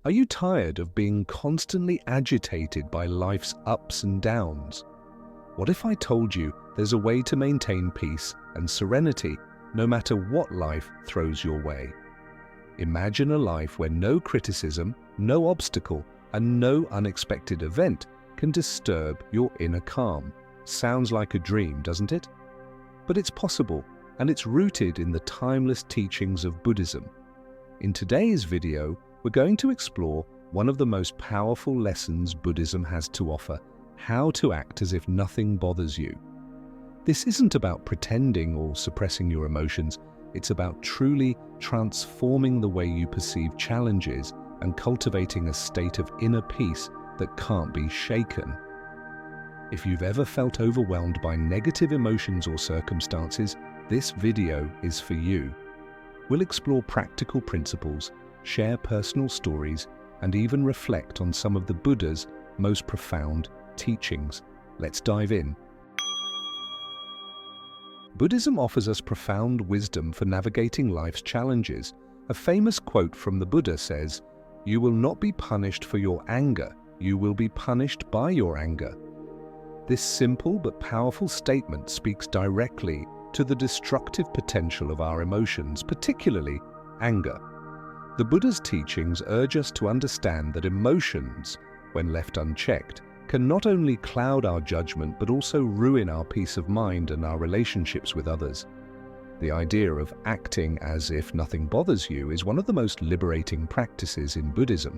Are you tired of being constantly agitated by life's ups and downs? What if I told you there's a way to maintain peace and serenity no matter what life throws your way? Imagine a life where no criticism, no obstacle, and no unexpected event can disturb your inner calm. Sounds like a dream, doesn't it? But it's possible, and it's rooted in the timeless teachings of Buddhism. In today's video, we're going to explore one of the most powerful lessons Buddhism has to offer: how to act as if nothing bothers you. This isn't about pretending or suppressing your emotions. It's about truly transforming the way you perceive challenges and cultivating a state of inner peace that can't be shaken. If you've ever felt overwhelmed by negative emotions or circumstances, this video is for you. We'll explore practical principles, share personal stories, and even reflect on some of the Buddha's most profound teachings. Let's dive in. Buddhism offers us profound wisdom for navigating life's challenges. A famous quote from the Buddha says, "You will not be punished for your anger, you will be punished by your anger." This simple but powerful statement speaks directly to the destructive potential of our emotions, particularly anger. The Buddha's teachings urge us to understand that emotions, when left unchecked, can not only cloud our judgment but also ruin our peace of mind and our relationships with others. The idea of acting as if nothing bothers you is one of the most liberating practices in Buddhism.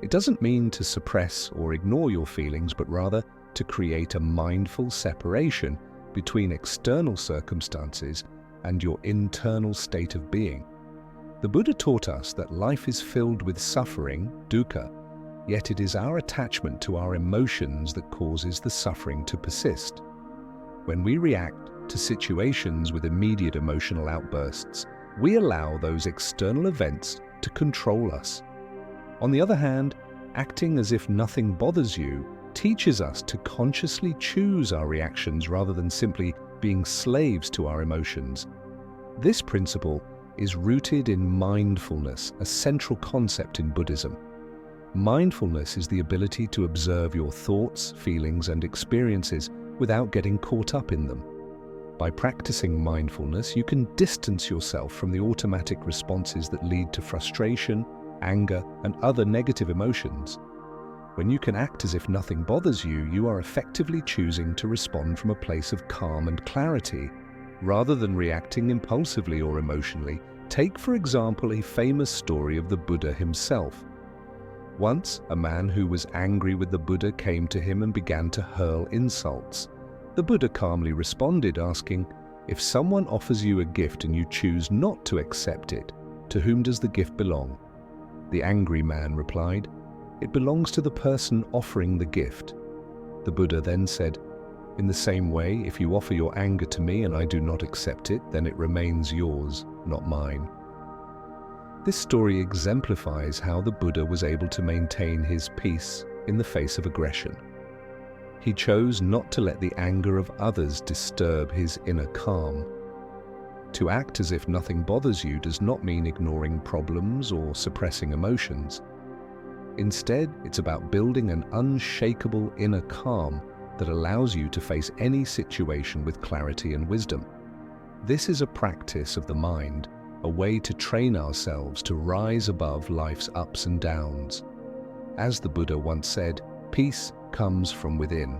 It doesn't mean to suppress or ignore your feelings, but rather to create a mindful separation between external circumstances and your internal state of being. The Buddha taught us that life is filled with suffering, dukkha, yet it is our attachment to our emotions that causes the suffering to persist. When we react to situations with immediate emotional outbursts, we allow those external events to control us. On the other hand, acting as if nothing bothers you teaches us to consciously choose our reactions rather than simply being slaves to our emotions. This principle is rooted in mindfulness, a central concept in Buddhism. Mindfulness is the ability to observe your thoughts, feelings, and experiences without getting caught up in them. By practicing mindfulness, you can distance yourself from the automatic responses that lead to frustration, anger, and other negative emotions. When you can act as if nothing bothers you, you are effectively choosing to respond from a place of calm and clarity, rather than reacting impulsively or emotionally. Take, for example, a famous story of the Buddha himself. Once, a man who was angry with the Buddha came to him and began to hurl insults. The Buddha calmly responded, asking, "If someone offers you a gift and you choose not to accept it, to whom does the gift belong?" The angry man replied, "It belongs to the person offering the gift." The Buddha then said, "In the same way, if you offer your anger to me and I do not accept it, then it remains yours, not mine." This story exemplifies how the Buddha was able to maintain his peace in the face of aggression. He chose not to let the anger of others disturb his inner calm. To act as if nothing bothers you does not mean ignoring problems or suppressing emotions. Instead, it's about building an unshakable inner calm that allows you to face any situation with clarity and wisdom. This is a practice of the mind, a way to train ourselves to rise above life's ups and downs. As the Buddha once said, "Peace comes from within.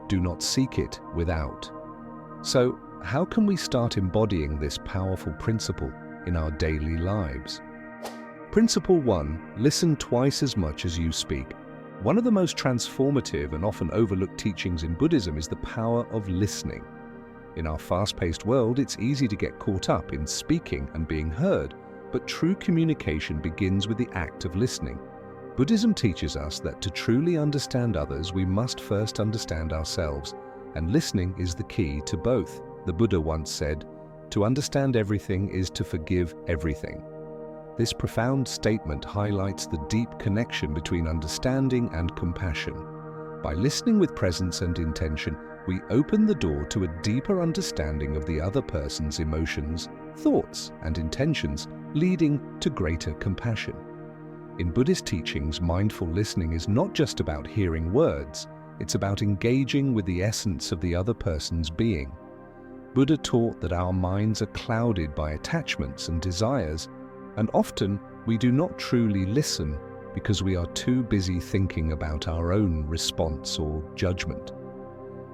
Do not seek it without." So, how can we start embodying this powerful principle in our daily lives? Principle 1. Listen twice as much as you speak. One of the most transformative and often overlooked teachings in Buddhism is the power of listening. In our fast-paced world, it's easy to get caught up in speaking and being heard, but true communication begins with the act of listening. Buddhism teaches us that to truly understand others, we must first understand ourselves, and listening is the key to both. The Buddha once said, "To understand everything is to forgive everything." This profound statement highlights the deep connection between understanding and compassion. By listening with presence and intention, we open the door to a deeper understanding of the other person's emotions, thoughts, and intentions, leading to greater compassion. In Buddhist teachings, mindful listening is not just about hearing words, it's about engaging with the essence of the other person's being. Buddha taught that our minds are clouded by attachments and desires, and often we do not truly listen because we are too busy thinking about our own response or judgment.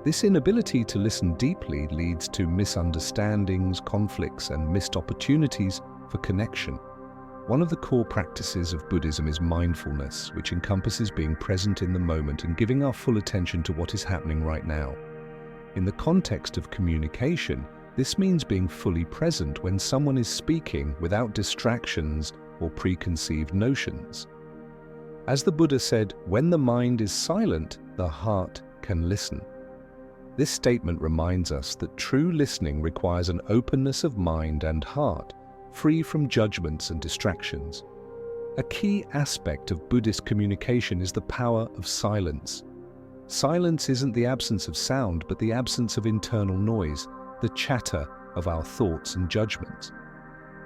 This inability to listen deeply leads to misunderstandings, conflicts, and missed opportunities for connection. One of the core practices of Buddhism is mindfulness, which encompasses being present in the moment and giving our full attention to what is happening right now. In the context of communication, this means being fully present when someone is speaking without distractions or preconceived notions. As the Buddha said, when the mind is silent, the heart can listen. This statement reminds us that true listening requires an openness of mind and heart, free from judgments and distractions. A key aspect of Buddhist communication is the power of silence. Silence isn't the absence of sound, but the absence of internal noise, the chatter of our thoughts and judgments.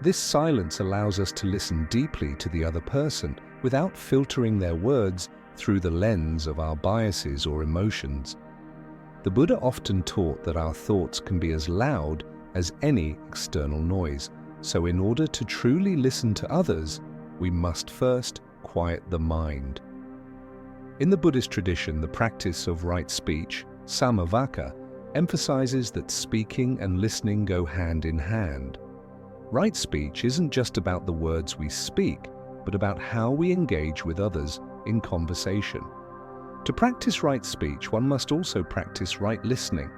This silence allows us to listen deeply to the other person without filtering their words through the lens of our biases or emotions. The Buddha often taught that our thoughts can be as loud as any external noise, so in order to truly listen to others, we must first quiet the mind. In the Buddhist tradition, the practice of right speech, samavaka, emphasizes that speaking and listening go hand in hand. Right speech isn't just about the words we speak, but about how we engage with others in conversation. To practice right speech, one must also practice right listening.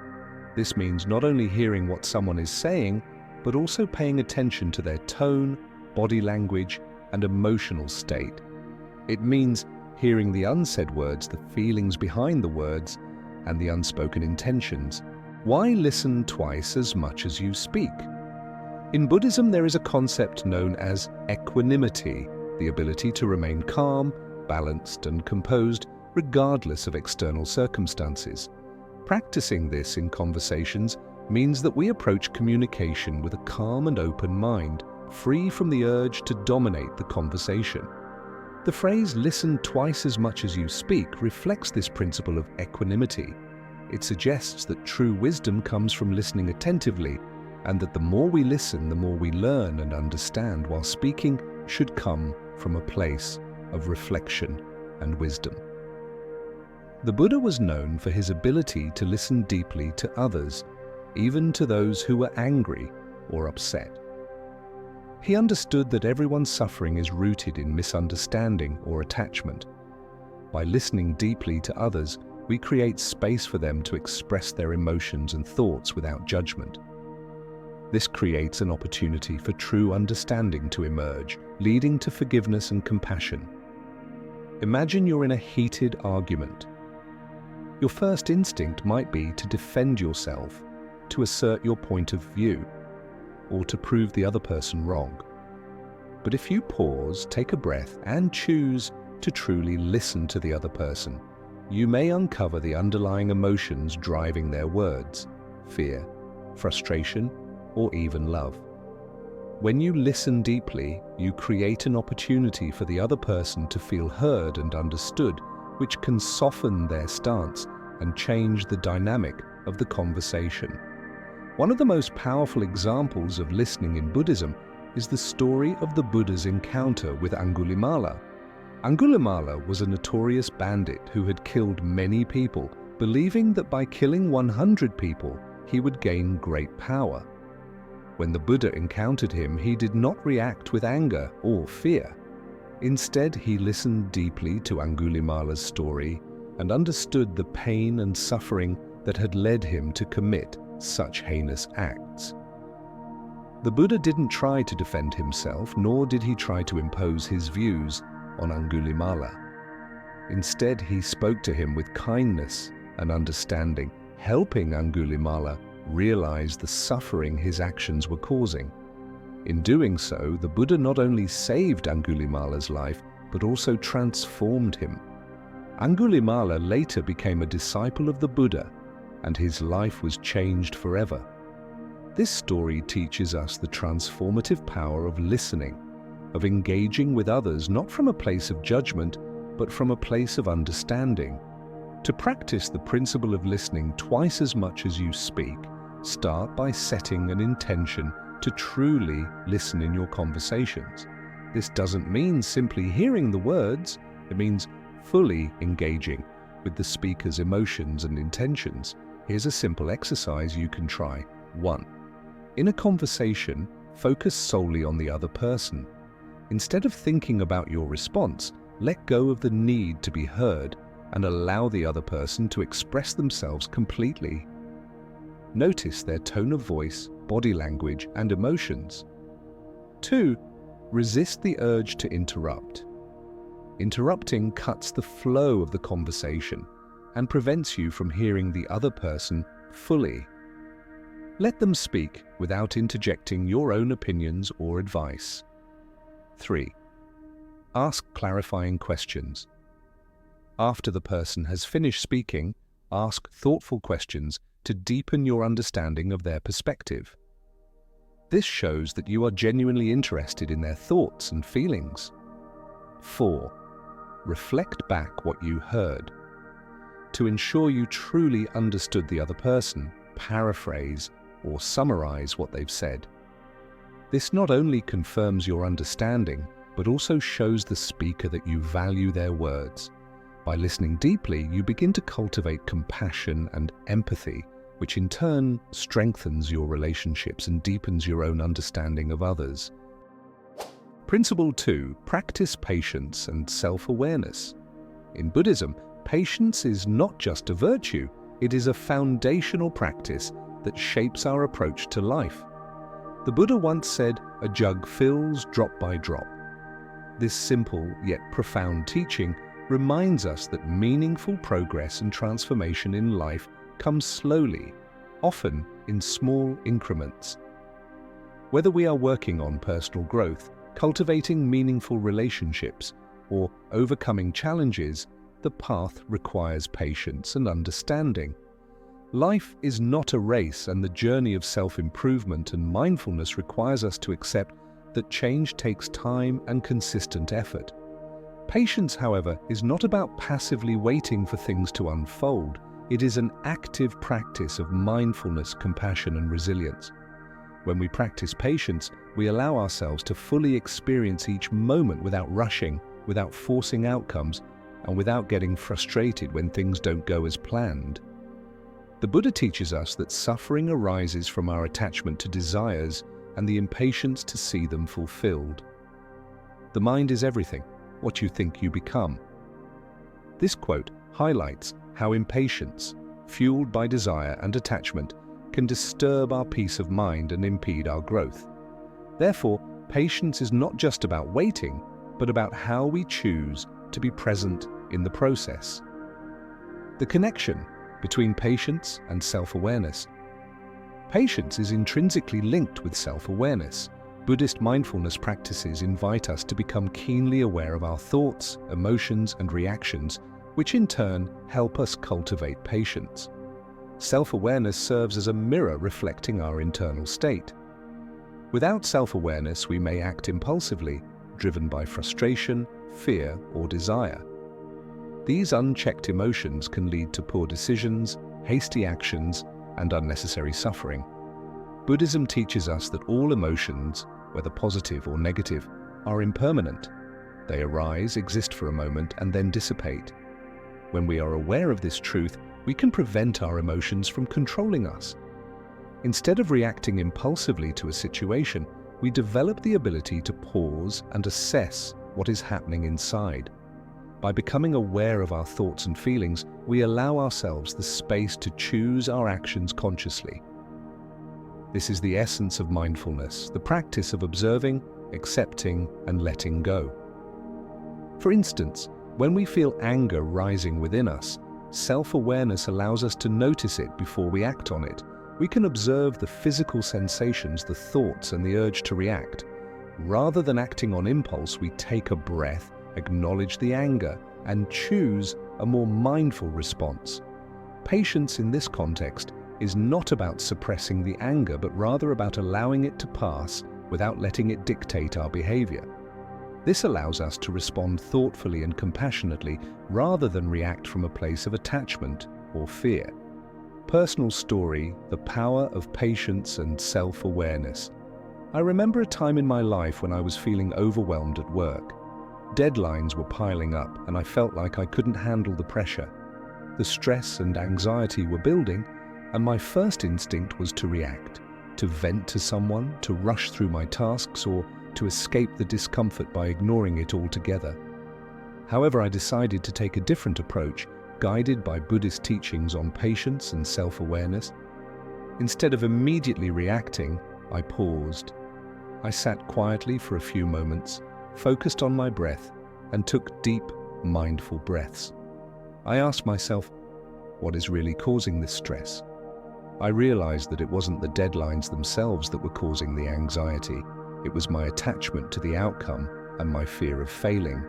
This means not only hearing what someone is saying, but also paying attention to their tone, body language, and emotional state. It means hearing the unsaid words, the feelings behind the words, and the unspoken intentions. Why listen twice as much as you speak? In Buddhism, there is a concept known as equanimity, the ability to remain calm, balanced, and composed regardless of external circumstances. Practicing this in conversations means that we approach communication with a calm and open mind, free from the urge to dominate the conversation. The phrase "listen twice as much as you speak" reflects this principle of equanimity. It suggests that true wisdom comes from listening attentively, and that the more we listen, the more we learn and understand, while speaking should come from a place of reflection and wisdom. The Buddha was known for his ability to listen deeply to others, even to those who were angry or upset. He understood that everyone's suffering is rooted in misunderstanding or attachment. By listening deeply to others, we create space for them to express their emotions and thoughts without judgment. This creates an opportunity for true understanding to emerge, leading to forgiveness and compassion. Imagine you're in a heated argument. Your first instinct might be to defend yourself, to assert your point of view, or to prove the other person wrong. But if you pause, take a breath, and choose to truly listen to the other person, you may uncover the underlying emotions driving their words: fear, frustration, or even love. When you listen deeply, you create an opportunity for the other person to feel heard and understood, which can soften their stance and change the dynamic of the conversation. One of the most powerful examples of listening in Buddhism is the story of the Buddha's encounter with Angulimala. Angulimala was a notorious bandit who had killed many people, believing that by killing 100 people, he would gain great power. When the Buddha encountered him, he did not react with anger or fear. Instead, he listened deeply to Angulimala's story and understood the pain and suffering that had led him to commit such heinous acts. The Buddha didn't try to defend himself, nor did he try to impose his views on Angulimala. Instead, he spoke to him with kindness and understanding, helping Angulimala realize the suffering his actions were causing. In doing so, the Buddha not only saved Angulimala's life, but also transformed him. Angulimala later became a disciple of the Buddha, and his life was changed forever. This story teaches us the transformative power of listening. of engaging with others not from a place of judgment, but from a place of understanding. To practice the principle of listening twice as much as you speak, start by setting an intention to truly listen in your conversations. This doesn't mean simply hearing the words, it means fully engaging with the speaker's emotions and intentions. Here's a simple exercise you can try. 1. In a conversation, focus solely on the other person. Instead of thinking about your response, let go of the need to be heard and allow the other person to express themselves completely. Notice their tone of voice, body language, and emotions. 2. Resist the urge to interrupt. Interrupting cuts the flow of the conversation and prevents you from hearing the other person fully. Let them speak without interjecting your own opinions or advice. 3. Ask clarifying questions. After the person has finished speaking, ask thoughtful questions to deepen your understanding of their perspective. This shows that you are genuinely interested in their thoughts and feelings. 4. Reflect back what you heard. To ensure you truly understood the other person, paraphrase or summarize what they've said. This not only confirms your understanding, but also shows the speaker that you value their words. By listening deeply, you begin to cultivate compassion and empathy, which in turn strengthens your relationships and deepens your own understanding of others. Principle 2. Practice patience and self-awareness. In Buddhism, patience is not just a virtue, it is a foundational practice that shapes our approach to life. The Buddha once said, "A jug fills drop by drop." This simple yet profound teaching reminds us that meaningful progress and transformation in life comes slowly, often in small increments. Whether we are working on personal growth, cultivating meaningful relationships, or overcoming challenges, the path requires patience and understanding. Life is not a race, and the journey of self-improvement and mindfulness requires us to accept that change takes time and consistent effort. Patience, however, is not about passively waiting for things to unfold. It is an active practice of mindfulness, compassion, and resilience. When we practice patience, we allow ourselves to fully experience each moment without rushing, without forcing outcomes, and without getting frustrated when things don't go as planned. The Buddha teaches us that suffering arises from our attachment to desires and the impatience to see them fulfilled. The mind is everything, what you think you become. This quote highlights how impatience, fueled by desire and attachment, can disturb our peace of mind and impede our growth. Therefore, patience is not just about waiting, but about how we choose to be present in the process. The connection between patience and self-awareness. Patience is intrinsically linked with self-awareness. Buddhist mindfulness practices invite us to become keenly aware of our thoughts, emotions, and reactions, which in turn help us cultivate patience. Self-awareness serves as a mirror reflecting our internal state. Without self-awareness, we may act impulsively, driven by frustration, fear, or desire. These unchecked emotions can lead to poor decisions, hasty actions, and unnecessary suffering. Buddhism teaches us that all emotions, whether positive or negative, are impermanent. They arise, exist for a moment, and then dissipate. When we are aware of this truth, we can prevent our emotions from controlling us. Instead of reacting impulsively to a situation, we develop the ability to pause and assess what is happening inside. By becoming aware of our thoughts and feelings, we allow ourselves the space to choose our actions consciously. This is the essence of mindfulness, the practice of observing, accepting, and letting go. For instance, when we feel anger rising within us, self-awareness allows us to notice it before we act on it. We can observe the physical sensations, the thoughts, and the urge to react. Rather than acting on impulse, we take a breath, acknowledge the anger, and choose a more mindful response. Patience in this context is not about suppressing the anger, but rather about allowing it to pass without letting it dictate our behavior. This allows us to respond thoughtfully and compassionately rather than react from a place of attachment or fear. Personal story: the power of patience and self-awareness. I remember a time in my life when I was feeling overwhelmed at work. Deadlines were piling up and I felt like I couldn't handle the pressure. The stress and anxiety were building, and my first instinct was to react, to vent to someone, to rush through my tasks, or to escape the discomfort by ignoring it altogether. However, I decided to take a different approach, guided by Buddhist teachings on patience and self-awareness. Instead of immediately reacting, I paused. I sat quietly for a few moments, focused on my breath, and took deep, mindful breaths. I asked myself, what is really causing this stress? I realized that it wasn't the deadlines themselves that were causing the anxiety. It was my attachment to the outcome and my fear of failing.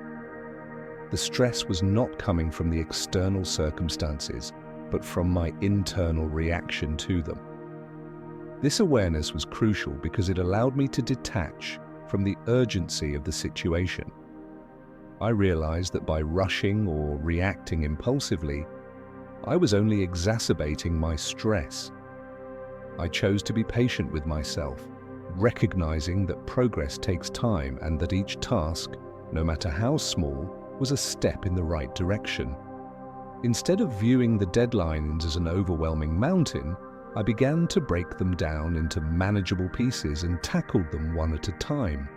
The stress was not coming from the external circumstances, but from my internal reaction to them. This awareness was crucial because it allowed me to detach from the urgency of the situation. I realized that by rushing or reacting impulsively, I was only exacerbating my stress. I chose to be patient with myself, recognizing that progress takes time and that each task, no matter how small, was a step in the right direction. Instead of viewing the deadlines as an overwhelming mountain, I began to break them down into manageable pieces and tackled them one at a time.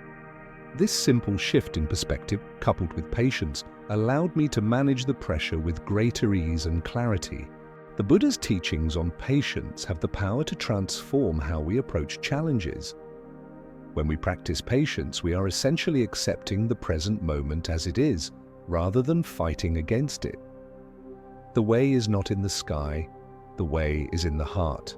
This simple shift in perspective, coupled with patience, allowed me to manage the pressure with greater ease and clarity. The Buddha's teachings on patience have the power to transform how we approach challenges. When we practice patience, we are essentially accepting the present moment as it is, rather than fighting against it. The way is not in the sky, the way is in the heart.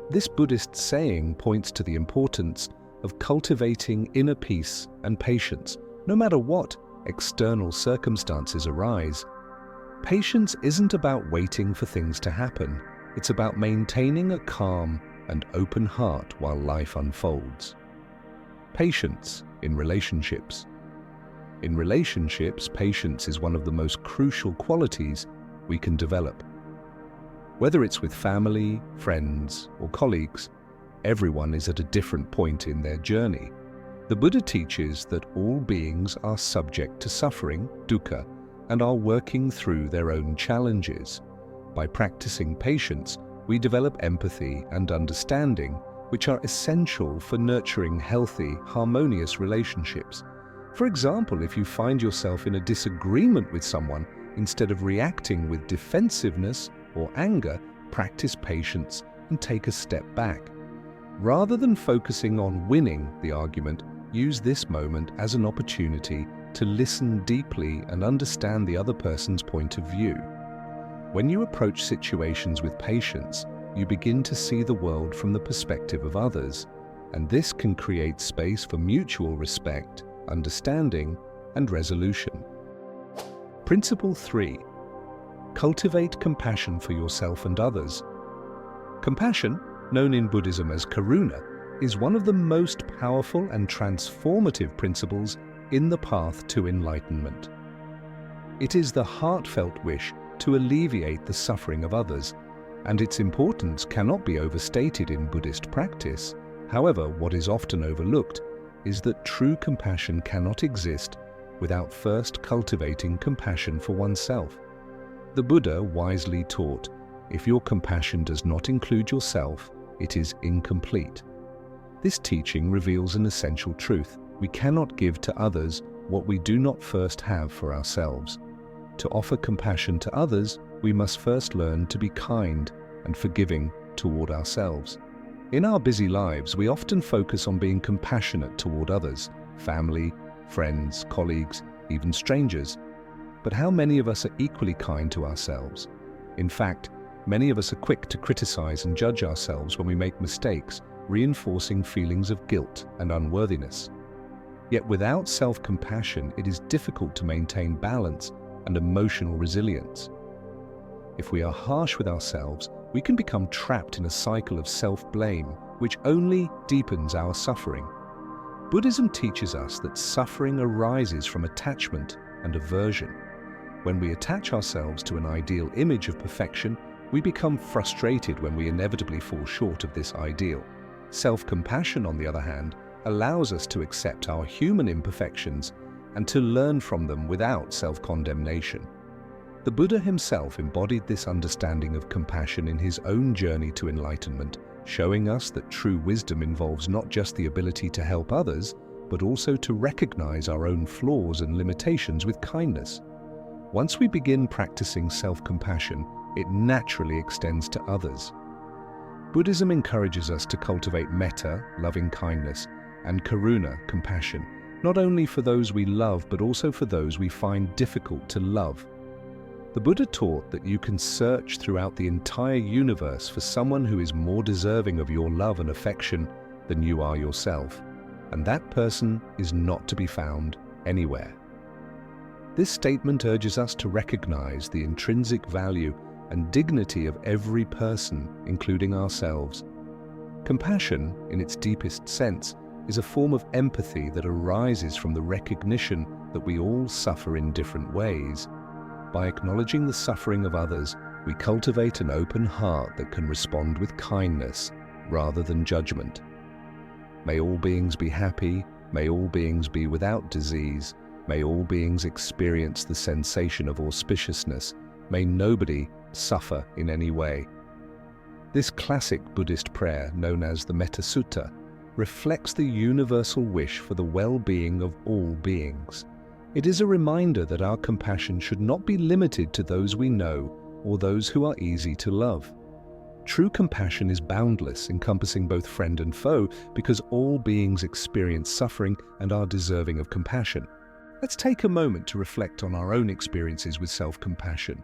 This Buddhist saying points to the importance of cultivating inner peace and patience, no matter what external circumstances arise. Patience isn't about waiting for things to happen. It's about maintaining a calm and open heart while life unfolds. Patience in relationships. In relationships, patience is one of the most crucial qualities we can develop. Whether it's with family, friends, or colleagues, everyone is at a different point in their journey. The Buddha teaches that all beings are subject to suffering, dukkha, and are working through their own challenges. By practicing patience, we develop empathy and understanding, which are essential for nurturing healthy, harmonious relationships. For example, if you find yourself in a disagreement with someone, instead of reacting with defensiveness or anger, practice patience and take a step back. Rather than focusing on winning the argument, use this moment as an opportunity to listen deeply and understand the other person's point of view. When you approach situations with patience, you begin to see the world from the perspective of others, and this can create space for mutual respect, understanding, and resolution. Principle 3. Cultivate compassion for yourself and others. Compassion, known in Buddhism as karuna, is one of the most powerful and transformative principles in the path to enlightenment. It is the heartfelt wish to alleviate the suffering of others, and its importance cannot be overstated in Buddhist practice. However, what is often overlooked is that true compassion cannot exist without first cultivating compassion for oneself. The Buddha wisely taught, if your compassion does not include yourself, it is incomplete. This teaching reveals an essential truth. We cannot give to others what we do not first have for ourselves. To offer compassion to others, we must first learn to be kind and forgiving toward ourselves. In our busy lives, we often focus on being compassionate toward others, family, friends, colleagues, even strangers. But how many of us are equally kind to ourselves? In fact, many of us are quick to criticize and judge ourselves when we make mistakes, reinforcing feelings of guilt and unworthiness. Yet without self-compassion, it is difficult to maintain balance and emotional resilience. If we are harsh with ourselves, we can become trapped in a cycle of self-blame, which only deepens our suffering. Buddhism teaches us that suffering arises from attachment and aversion. When we attach ourselves to an ideal image of perfection, we become frustrated when we inevitably fall short of this ideal. Self-compassion, on the other hand, allows us to accept our human imperfections and to learn from them without self-condemnation. The Buddha himself embodied this understanding of compassion in his own journey to enlightenment, showing us that true wisdom involves not just the ability to help others, but also to recognize our own flaws and limitations with kindness. Once we begin practicing self-compassion, it naturally extends to others. Buddhism encourages us to cultivate metta, loving kindness, and karuna, compassion, not only for those we love, but also for those we find difficult to love. The Buddha taught that you can search throughout the entire universe for someone who is more deserving of your love and affection than you are yourself, and that person is not to be found anywhere. This statement urges us to recognize the intrinsic value and dignity of every person, including ourselves. Compassion, in its deepest sense, is a form of empathy that arises from the recognition that we all suffer in different ways. By acknowledging the suffering of others, we cultivate an open heart that can respond with kindness rather than judgment. May all beings be happy, may all beings be without disease, may all beings experience the sensation of auspiciousness, may nobody suffer in any way. This classic Buddhist prayer, known as the Metta Sutta, reflects the universal wish for the well-being of all beings. It is a reminder that our compassion should not be limited to those we know or those who are easy to love. True compassion is boundless, encompassing both friend and foe, because all beings experience suffering and are deserving of compassion. Let's take a moment to reflect on our own experiences with self-compassion.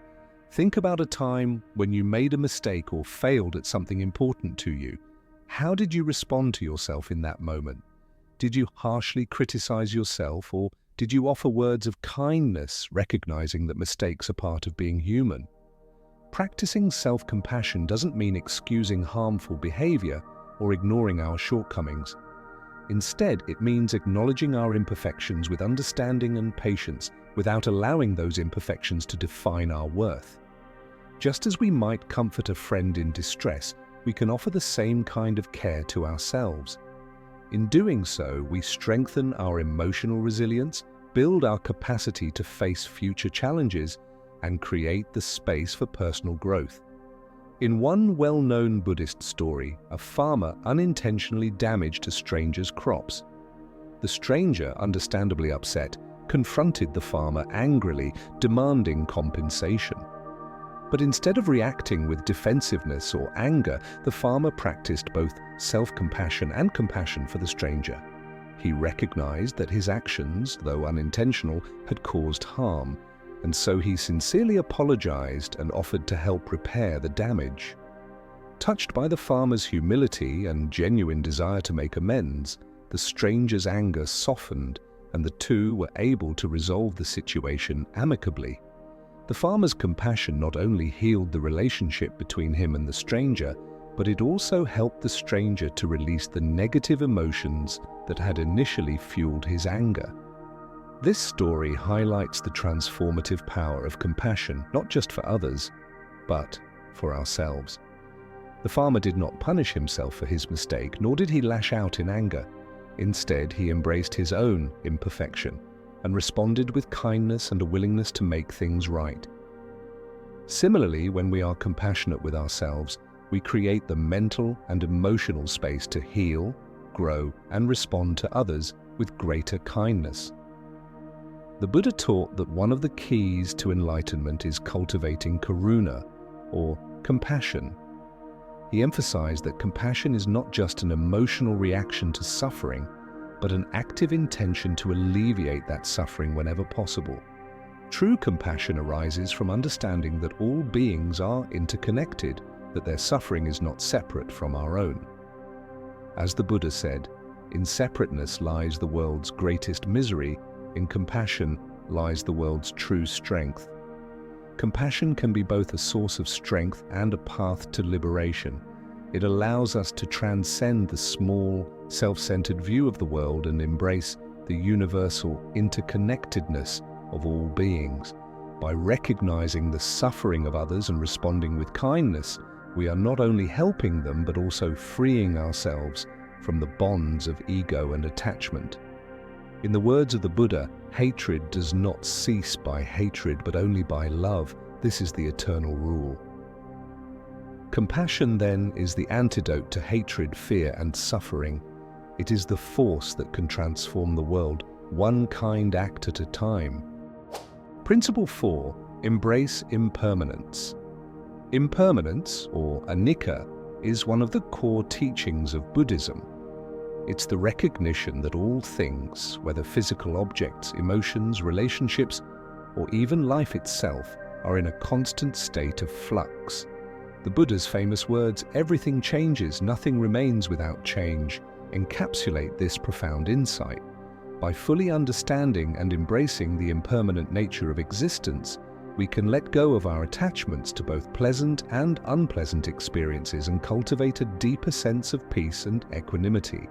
Think about a time when you made a mistake or failed at something important to you. How did you respond to yourself in that moment? Did you harshly criticize yourself, or did you offer words of kindness, recognizing that mistakes are part of being human? Practicing self-compassion doesn't mean excusing harmful behavior or ignoring our shortcomings. Instead, it means acknowledging our imperfections with understanding and patience, without allowing those imperfections to define our worth. Just as we might comfort a friend in distress, we can offer the same kind of care to ourselves. In doing so, we strengthen our emotional resilience, build our capacity to face future challenges, and create the space for personal growth. In one well-known Buddhist story, a farmer unintentionally damaged a stranger's crops. The stranger, understandably upset, confronted the farmer angrily, demanding compensation. But instead of reacting with defensiveness or anger, the farmer practiced both self-compassion and compassion for the stranger. He recognized that his actions, though unintentional, had caused harm, and so he sincerely apologized and offered to help repair the damage. Touched by the farmer's humility and genuine desire to make amends, the stranger's anger softened, and the two were able to resolve the situation amicably. The farmer's compassion not only healed the relationship between him and the stranger, but it also helped the stranger to release the negative emotions that had initially fueled his anger. This story highlights the transformative power of compassion, not just for others, but for ourselves. The farmer did not punish himself for his mistake, nor did he lash out in anger. Instead, he embraced his own imperfection and responded with kindness and a willingness to make things right. Similarly, when we are compassionate with ourselves, we create the mental and emotional space to heal, grow, and respond to others with greater kindness. The Buddha taught that one of the keys to enlightenment is cultivating karuna, or compassion. He emphasized that compassion is not just an emotional reaction to suffering, but an active intention to alleviate that suffering whenever possible. True compassion arises from understanding that all beings are interconnected, that their suffering is not separate from our own. As the Buddha said, "In separateness lies the world's greatest misery, in compassion lies the world's true strength." Compassion can be both a source of strength and a path to liberation. It allows us to transcend the small, self-centered view of the world and embrace the universal interconnectedness of all beings. By recognizing the suffering of others and responding with kindness, we are not only helping them but also freeing ourselves from the bonds of ego and attachment. In the words of the Buddha, hatred does not cease by hatred but only by love. This is the eternal rule. Compassion, then, is the antidote to hatred, fear, and suffering. It is the force that can transform the world, one kind act at a time. Principle 4. Embrace impermanence. Impermanence, or anicca, is one of the core teachings of Buddhism. It's the recognition that all things, whether physical objects, emotions, relationships, or even life itself, are in a constant state of flux. The Buddha's famous words, "Everything changes, nothing remains without change," encapsulate this profound insight. By fully understanding and embracing the impermanent nature of existence, we can let go of our attachments to both pleasant and unpleasant experiences and cultivate a deeper sense of peace and equanimity.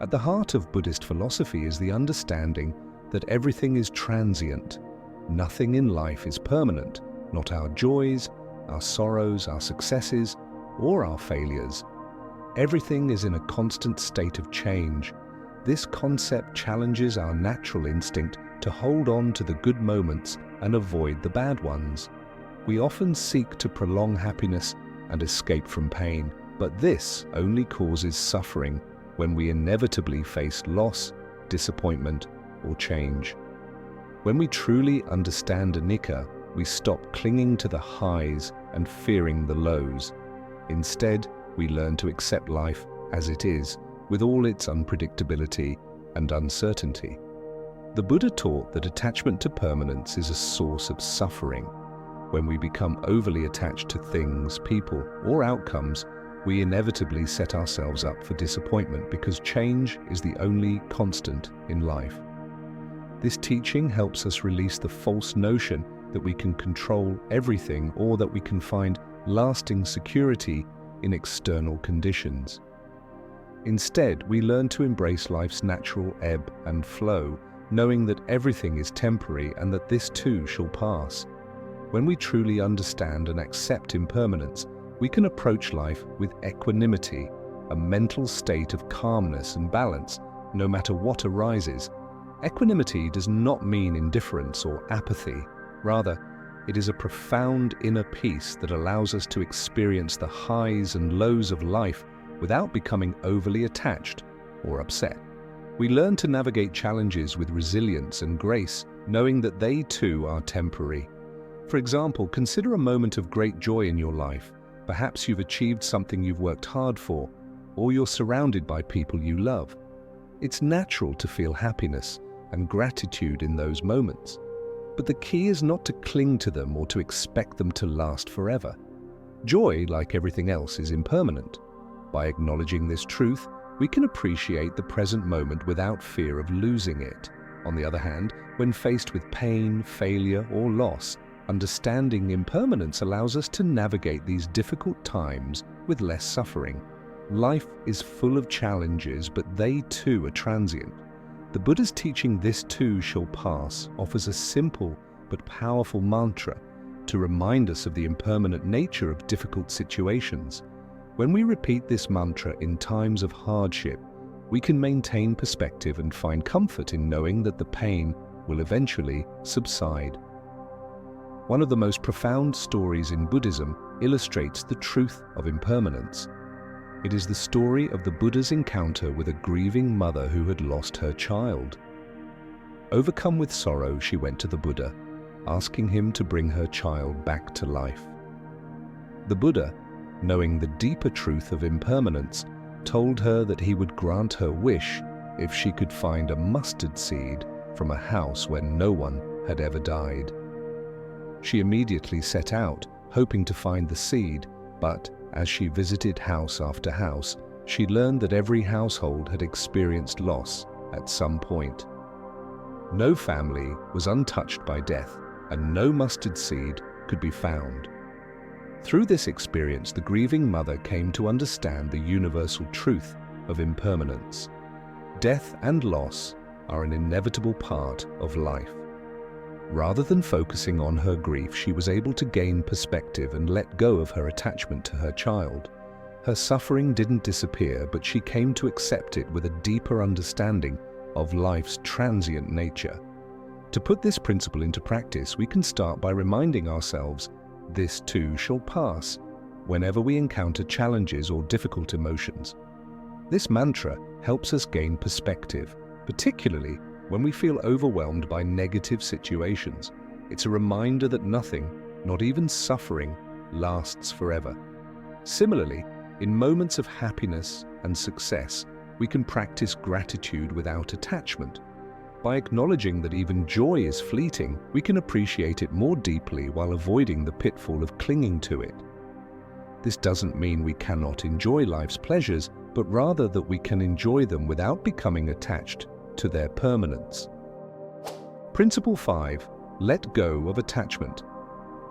At the heart of Buddhist philosophy is the understanding that everything is transient. Nothing in life is permanent, not our joys, our sorrows, our successes, or our failures. Everything is in a constant state of change. This concept challenges our natural instinct to hold on to the good moments and avoid the bad ones. We often seek to prolong happiness and escape from pain, but this only causes suffering when we inevitably face loss, disappointment, or change. When we truly understand anicca, we stop clinging to the highs and fearing the lows. Instead, we learn to accept life as it is, with all its unpredictability and uncertainty. The Buddha taught that attachment to permanence is a source of suffering. When we become overly attached to things, people, or outcomes, we inevitably set ourselves up for disappointment because change is the only constant in life. This teaching helps us release the false notion that we can control everything or that we can find lasting security in external conditions. Instead, we learn to embrace life's natural ebb and flow, knowing that everything is temporary and that this too shall pass. When we truly understand and accept impermanence, we can approach life with equanimity, a mental state of calmness and balance, no matter what arises. Equanimity does not mean indifference or apathy. Rather, it is a profound inner peace that allows us to experience the highs and lows of life without becoming overly attached or upset. We learn to navigate challenges with resilience and grace, knowing that they too are temporary. For example, consider a moment of great joy in your life. Perhaps you've achieved something you've worked hard for, or you're surrounded by people you love. It's natural to feel happiness and gratitude in those moments. But the key is not to cling to them or to expect them to last forever. Joy, like everything else, is impermanent. By acknowledging this truth, we can appreciate the present moment without fear of losing it. On the other hand, when faced with pain, failure, or loss, understanding impermanence allows us to navigate these difficult times with less suffering. Life is full of challenges, but they too are transient. The Buddha's teaching, "This too shall pass," offers a simple but powerful mantra to remind us of the impermanent nature of difficult situations. When we repeat this mantra in times of hardship, we can maintain perspective and find comfort in knowing that the pain will eventually subside. One of the most profound stories in Buddhism illustrates the truth of impermanence. It is the story of the Buddha's encounter with a grieving mother who had lost her child. Overcome with sorrow, she went to the Buddha, asking him to bring her child back to life. The Buddha, knowing the deeper truth of impermanence, told her that he would grant her wish if she could find a mustard seed from a house where no one had ever died. She immediately set out, hoping to find the seed, but as she visited house after house, she learned that every household had experienced loss at some point. No family was untouched by death, and no mustard seed could be found. Through this experience, the grieving mother came to understand the universal truth of impermanence. Death and loss are an inevitable part of life. Rather than focusing on her grief, she was able to gain perspective and let go of her attachment to her child. Her suffering didn't disappear, but she came to accept it with a deeper understanding of life's transient nature. To put this principle into practice, we can start by reminding ourselves, "This too shall pass," whenever we encounter challenges or difficult emotions. This mantra helps us gain perspective, particularly when we feel overwhelmed by negative situations. It's a reminder that nothing, not even suffering, lasts forever. Similarly, in moments of happiness and success, we can practice gratitude without attachment. By acknowledging that even joy is fleeting, we can appreciate it more deeply while avoiding the pitfall of clinging to it. This doesn't mean we cannot enjoy life's pleasures, but rather that we can enjoy them without becoming attached to their permanence. Principle 5. Let go of attachment.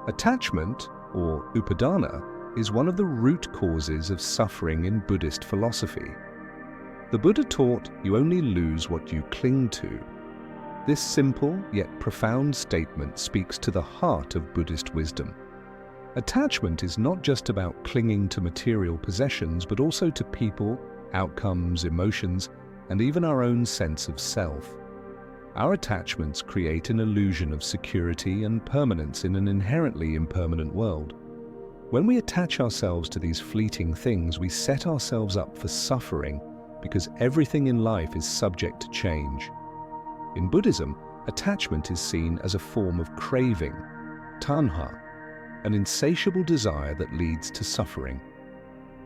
Attachment, or Upadana, is one of the root causes of suffering in Buddhist philosophy. The Buddha taught you only lose what you cling to. This simple yet profound statement speaks to the heart of Buddhist wisdom. Attachment is not just about clinging to material possessions, but also to people, outcomes, emotions, and even our own sense of self. Our attachments create an illusion of security and permanence in an inherently impermanent world. When we attach ourselves to these fleeting things, we set ourselves up for suffering because everything in life is subject to change. In Buddhism, attachment is seen as a form of craving, tanha, an insatiable desire that leads to suffering.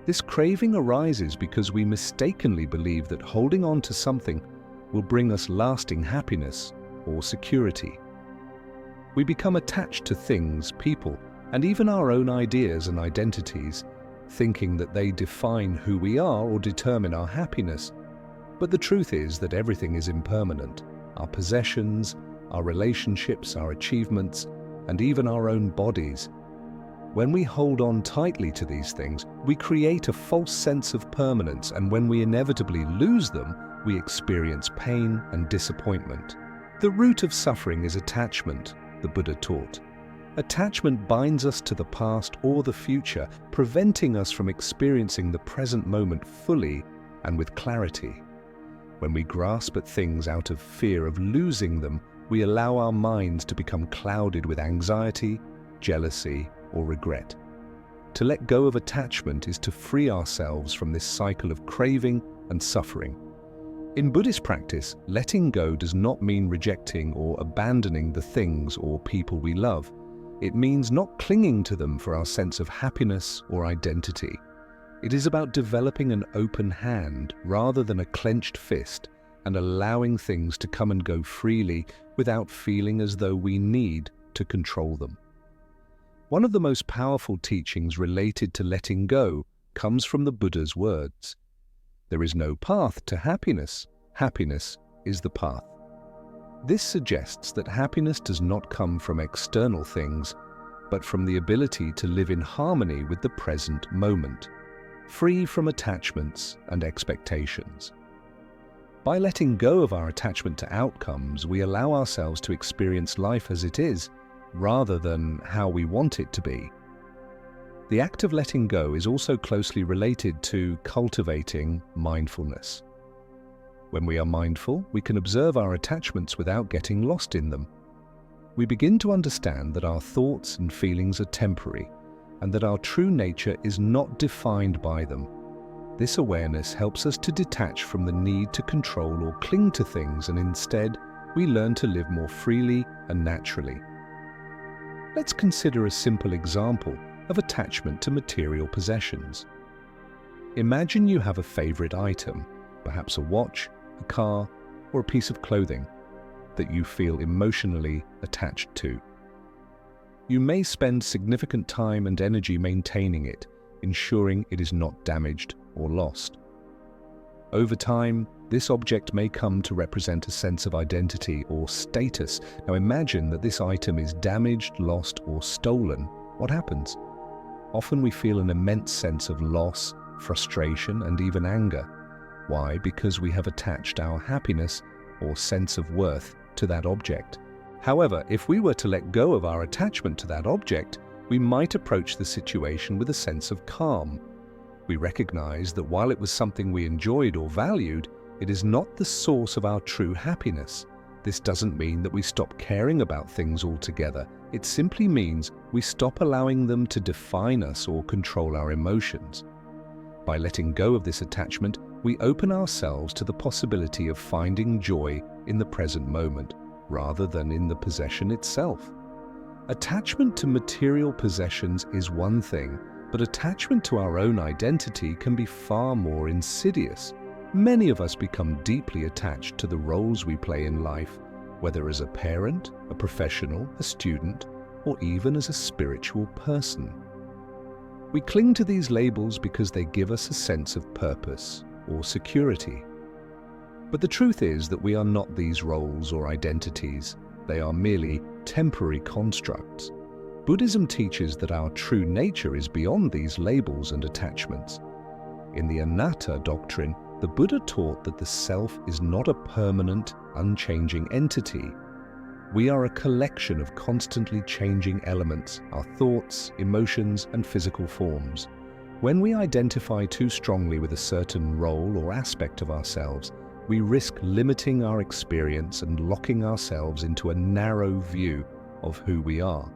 This craving arises because we mistakenly believe that holding on to something will bring us lasting happiness or security. We become attached to things, people, and even our own ideas and identities, thinking that they define who we are or determine our happiness. But the truth is that everything is impermanent. Our possessions, our relationships, our achievements, and even our own bodies. When we hold on tightly to these things, we create a false sense of permanence, and when we inevitably lose them, we experience pain and disappointment. The root of suffering is attachment, the Buddha taught. Attachment binds us to the past or the future, preventing us from experiencing the present moment fully and with clarity. When we grasp at things out of fear of losing them, we allow our minds to become clouded with anxiety, jealousy, or regret. To let go of attachment is to free ourselves from this cycle of craving and suffering. In Buddhist practice, letting go does not mean rejecting or abandoning the things or people we love. It means not clinging to them for our sense of happiness or identity. It is about developing an open hand rather than a clenched fist and allowing things to come and go freely without feeling as though we need to control them. One of the most powerful teachings related to letting go comes from the Buddha's words. There is no path to happiness. Happiness is the path. This suggests that happiness does not come from external things, but from the ability to live in harmony with the present moment, free from attachments and expectations. By letting go of our attachment to outcomes, we allow ourselves to experience life as it is, rather than how we want it to be. The act of letting go is also closely related to cultivating mindfulness. When we are mindful, we can observe our attachments without getting lost in them. We begin to understand that our thoughts and feelings are temporary, and that our true nature is not defined by them. This awareness helps us to detach from the need to control or cling to things, and instead, we learn to live more freely and naturally. Let's consider a simple example of attachment to material possessions. Imagine you have a favorite item, perhaps a watch, a car, or a piece of clothing that you feel emotionally attached to. You may spend significant time and energy maintaining it, ensuring it is not damaged or lost. Over time, this object may come to represent a sense of identity or status. Now imagine that this item is damaged, lost, or stolen. What happens? Often we feel an immense sense of loss, frustration, and even anger. Why? Because we have attached our happiness or sense of worth to that object. However, if we were to let go of our attachment to that object, we might approach the situation with a sense of calm. We recognize that while it was something we enjoyed or valued, it is not the source of our true happiness. This doesn't mean that we stop caring about things altogether. It simply means we stop allowing them to define us or control our emotions. By letting go of this attachment, we open ourselves to the possibility of finding joy in the present moment, rather than in the possession itself. Attachment to material possessions is one thing, but attachment to our own identity can be far more insidious. Many of us become deeply attached to the roles we play in life, whether as a parent, a professional, a student, or even as a spiritual person. We cling to these labels because they give us a sense of purpose or security. But the truth is that we are not these roles or identities. They are merely temporary constructs. Buddhism teaches that our true nature is beyond these labels and attachments. In the Anatta doctrine, the Buddha taught that the self is not a permanent, unchanging entity. We are a collection of constantly changing elements, our thoughts, emotions, and physical forms. When we identify too strongly with a certain role or aspect of ourselves, we risk limiting our experience and locking ourselves into a narrow view of who we are.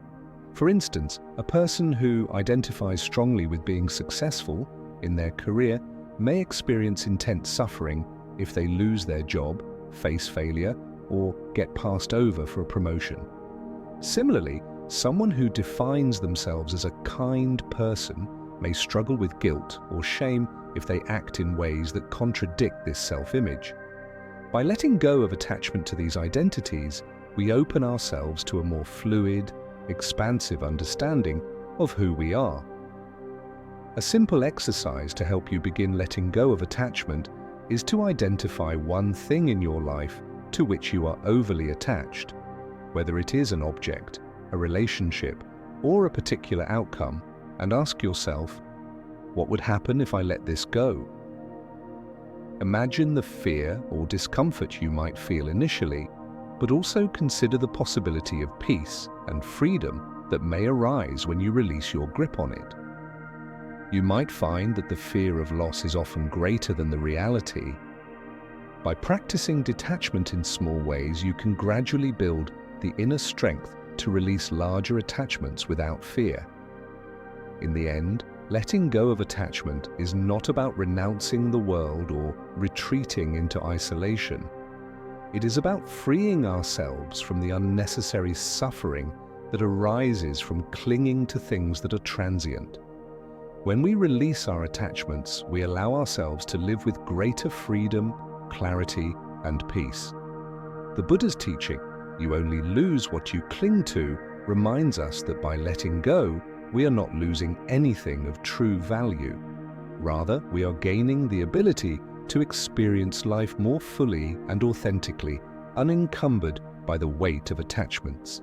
For instance, a person who identifies strongly with being successful in their career may experience intense suffering if they lose their job, face failure, or get passed over for a promotion. Similarly, someone who defines themselves as a kind person may struggle with guilt or shame if they act in ways that contradict this self-image. By letting go of attachment to these identities, we open ourselves to a more fluid, expansive understanding of who we are. A simple exercise to help you begin letting go of attachment is to identify one thing in your life to which you are overly attached, whether it is an object, a relationship, or a particular outcome, and ask yourself, what would happen if I let this go? Imagine the fear or discomfort you might feel initially, but also consider the possibility of peace and freedom that may arise when you release your grip on it. You might find that the fear of loss is often greater than the reality. By practicing detachment in small ways, you can gradually build the inner strength to release larger attachments without fear. In the end, letting go of attachment is not about renouncing the world or retreating into isolation. It is about freeing ourselves from the unnecessary suffering that arises from clinging to things that are transient. When we release our attachments, we allow ourselves to live with greater freedom, clarity, and peace. The Buddha's teaching, "You only lose what you cling to," reminds us that by letting go, we are not losing anything of true value. Rather, we are gaining the ability to experience life more fully and authentically, unencumbered by the weight of attachments.